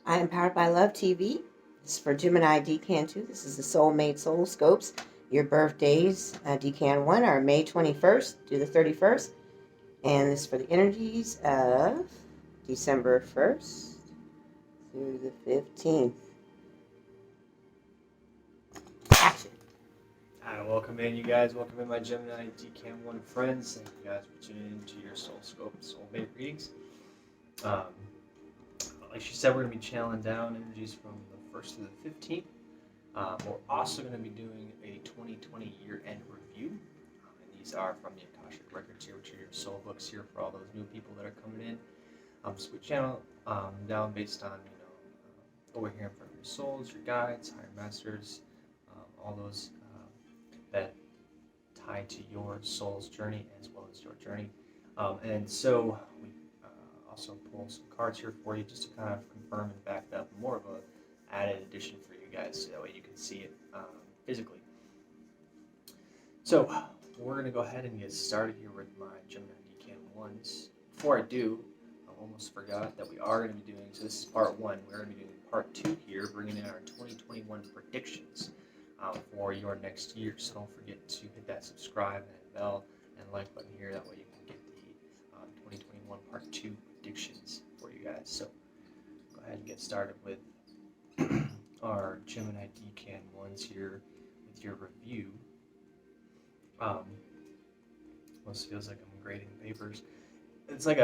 I am powered by Love TV. This is for Gemini Decan 2. This is the Soulmate Soul Scopes. Your birthdays, Decan 1, are May 21st to the 31st. And this is for the energies of December 1st through the 15th. Action. Welcome in, you guys. Welcome in, my Gemini Decan 1 friends. Thank you guys for tuning in to your Soul Scope Soulmate readings. Like she said, we're going to be channeling down energies from the 1st to the 15th. We're also going to be doing a 2020 year-end review. And these are from the Akashic Records here, which are your soul books here for all those new people that are coming in. So we channel down based on, what we're hearing from your souls, your guides, higher masters, all those that tie to your soul's journey as well as your journey. And so we also pull some cards here for you just to kind of confirm and back up, more of a added addition for you guys so that way you can see it physically. So we're going to go ahead and get started here with my Gemini Decan 1s. Before I do, I almost forgot that we are going to be doing, so this is part 1, we're going to be doing part 2 here, bringing in our 2021 predictions for your next year. So don't forget to hit that subscribe and bell and like button here, that way you can get the 2021 part 2 predictions for you guys. So go ahead and get started with our Gemini Decan 1s here with your review. Almost feels like I'm grading papers. It's like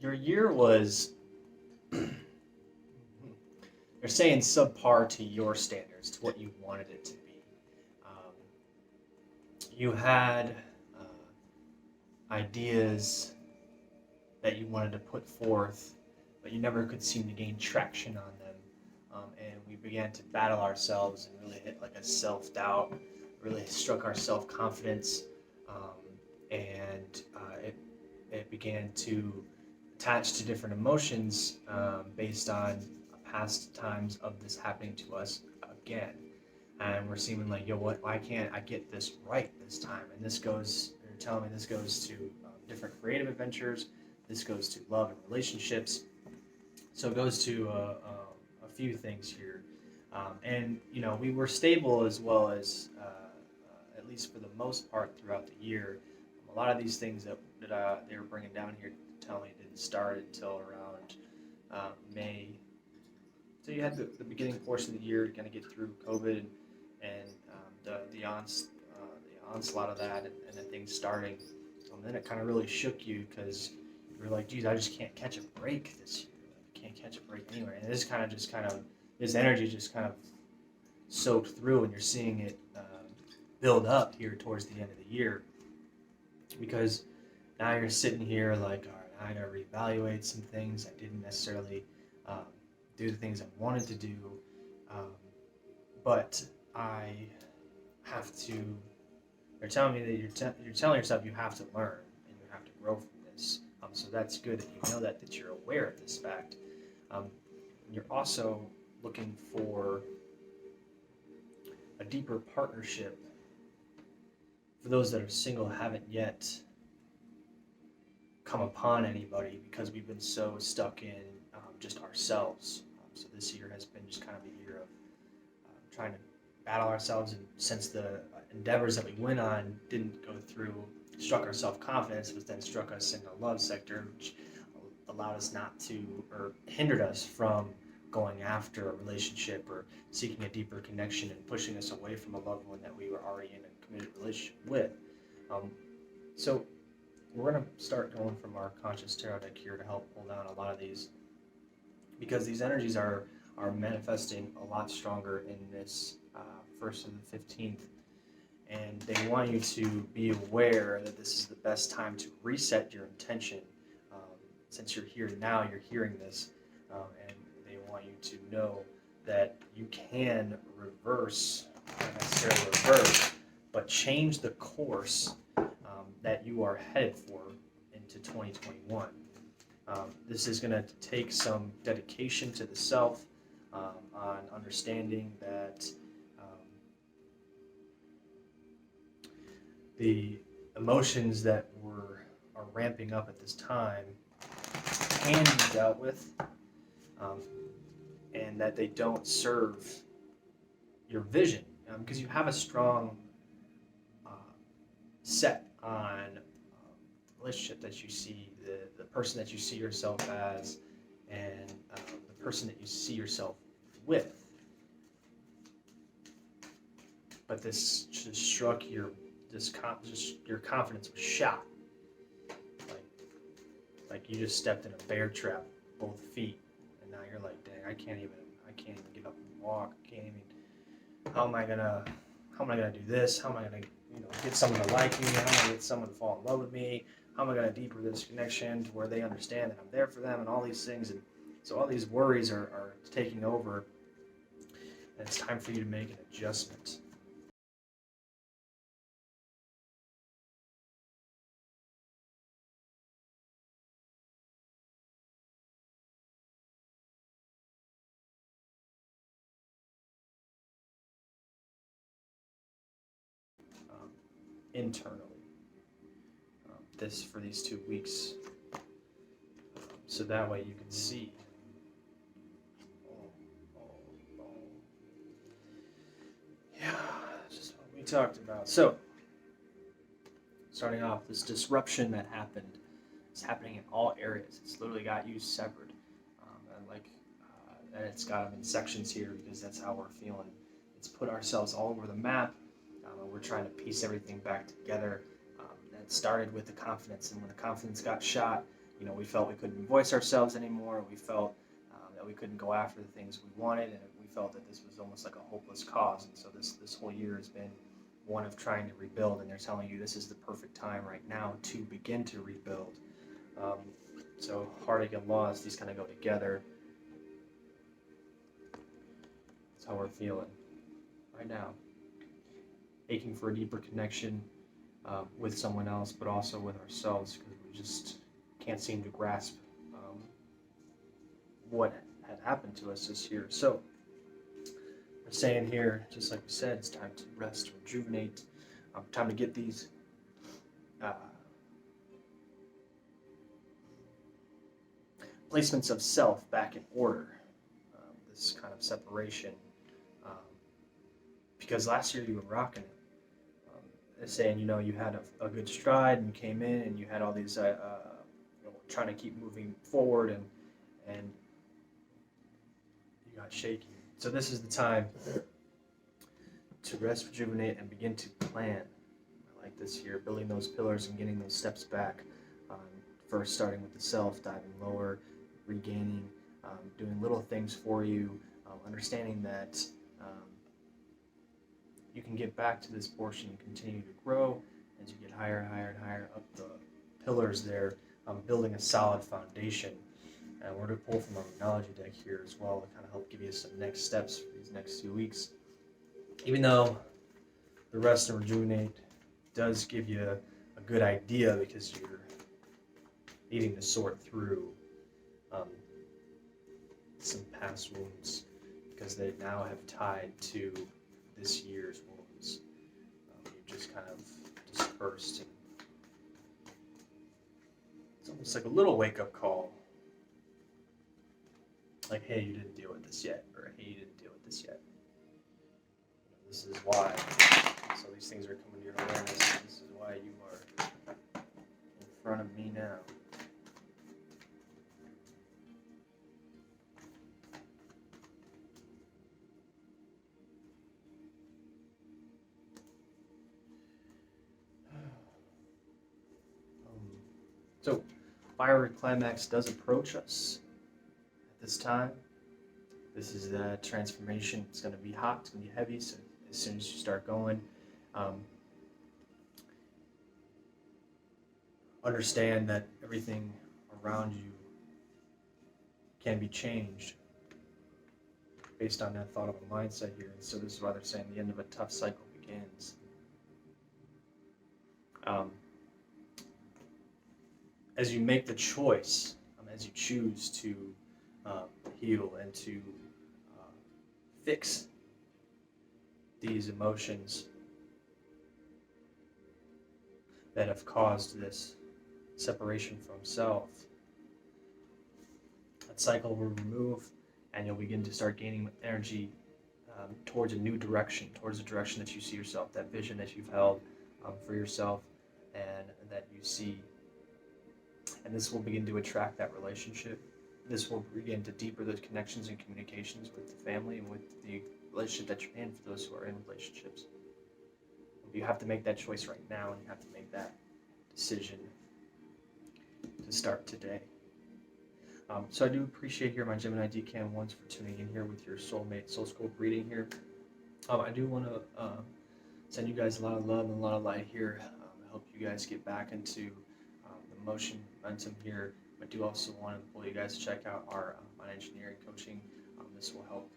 your year was they're saying subpar to your standards, to what you wanted it to be. You had ideas that you wanted to put forth, but you never could seem to gain traction on them. And we began to battle ourselves and really hit like a self-doubt, really struck our self-confidence, and it began to attach to different emotions based on past times of this happening to us again. And we're seeming like, why can't I get this right this time? And this goes, you're telling me this goes to different creative adventures, this goes to love and relationships, so it goes to a few things here. And we were stable as well as, at least for the most part throughout the year. A lot of these things that they were bringing down here to tell me didn't start until around May. So you had the beginning portion of the year to kind of get through COVID and the onslaught of that, and then things starting. And then it kind of really shook you because you were like, geez, I just can't catch a break this year. I can't catch a break anywhere. And this this energy just kind of soaked through, and you're seeing it build up here towards the end of the year, because now you're sitting here like, all right, I gotta reevaluate some things. I didn't necessarily do the things I wanted to do, but I have to. They're telling me that you're telling yourself you have to learn and you have to grow from this. So that's good that you know that you're aware of this fact. You're also looking for a deeper partnership. For those that are single, haven't yet come upon anybody because we've been so stuck in just ourselves. So this year has been just kind of a year of trying to battle ourselves, and since the endeavors that we went on didn't go through, struck our self-confidence, but then struck us in the love sector, which allowed us not to, or hindered us from going after a relationship or seeking a deeper connection, and pushing us away from a loved one that we were already in a committed relationship with. So we're going to start going from our conscious tarot deck here to help pull down a lot of these, because these energies are manifesting a lot stronger in this 1st to the 15th, and they want you to be aware that this is the best time to reset your intention. Since you're here now, you're hearing this, and they want you to know that you can reverse, not necessarily reverse, but change the course that you are headed for into 2021. This is going to take some dedication to the self, on understanding that the emotions that are ramping up at this time can be dealt with, and that they don't serve your vision, because you have a strong set on the relationship that you see, the person that you see yourself as, and the person that you see yourself with. But this just struck your confidence was shot. Like you just stepped in a bear trap, both feet, and now you're like, dang, I can't even get up and walk. How am I gonna do this? How am I gonna, get someone to like me? How am I gonna get someone to fall in love with me? How am I gonna deepen this connection to where they understand that I'm there for them, and all these things? And so all these worries are taking over, and it's time for you to make an adjustment. Internally, for these 2 weeks, so that way you can see. Yeah, that's just what we talked about. So, starting off, this disruption that happened is happening in all areas. It's literally got you severed, and it's got them in sections here because that's how we're feeling. It's put ourselves all over the map. We're trying to piece everything back together. It started with the confidence, and when the confidence got shot, we felt we couldn't voice ourselves anymore. We felt that we couldn't go after the things we wanted, and we felt that this was almost like a hopeless cause. And so this whole year has been one of trying to rebuild, and they're telling you this is the perfect time right now to begin to rebuild. So heartache and loss, these kind of go together. That's how we're feeling right now. Aching for a deeper connection with someone else, but also with ourselves, because we just can't seem to grasp what had happened to us this year. So we're saying here, just like we said, it's time to rest, rejuvenate, time to get these placements of self back in order, this kind of separation, because last year you were rocking it. Saying, you had a good stride and you came in and you had all these, trying to keep moving forward, and you got shaky. So this is the time to rest, rejuvenate, and begin to plan. I like this here, building those pillars and getting those steps back. First, starting with the self, diving lower, regaining, doing little things for you, understanding that you can get back to this portion and continue to grow as you get higher and higher and higher up the pillars there, building a solid foundation. And we're going to pull from our Acknowledge deck here as well to kind of help give you some next steps for these next 2 weeks. Even though the Rest and Rejuvenate does give you a good idea, because you're needing to sort through some past wounds, because they now have tied to this year's wounds. You've just kind of dispersed. And it's almost like a little wake-up call. Like, hey, you didn't deal with this yet, or hey, you didn't deal with this yet. This is why. So these things are coming to your awareness. This is why you are in front of me now. So, fiery climax does approach us at this time. This is the transformation. It's going to be hot. It's going to be heavy. So as soon as you start going, understand that everything around you can be changed based on that thought of a mindset here. And so this is why they're saying the end of a tough cycle begins. As you make the choice, as you choose to heal and to fix these emotions that have caused this separation from self. That cycle will remove, and you'll begin to start gaining energy towards a new direction, towards the direction that you see yourself, that vision that you've held for yourself and that you see. And this will begin to attract that relationship. This will begin to deepen those connections and communications with the family and with the relationship that you're in, for those who are in relationships. You have to make that choice right now, and you have to make that decision to start today. So I do appreciate here my Gemini Decan ones for tuning in here with your soulmate soul scope reading here. I do want to send you guys a lot of love and a lot of light here. I hope you guys get back into the momentum here. I do also want to pull you guys to check out our mind engineering coaching. This will help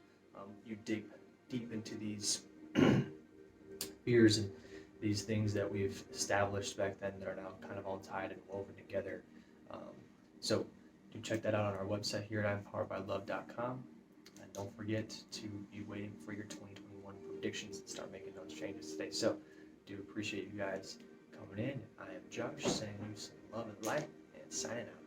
you dig deep into these fears and these things that we've established back then that are now kind of all tied and woven together. So do check that out on our website here at I'mPoweredByLove.com. And don't forget to be waiting for your 2021 predictions and start making those changes today. So do appreciate you guys coming in. I am Josh, saying you some love and light, and signing out.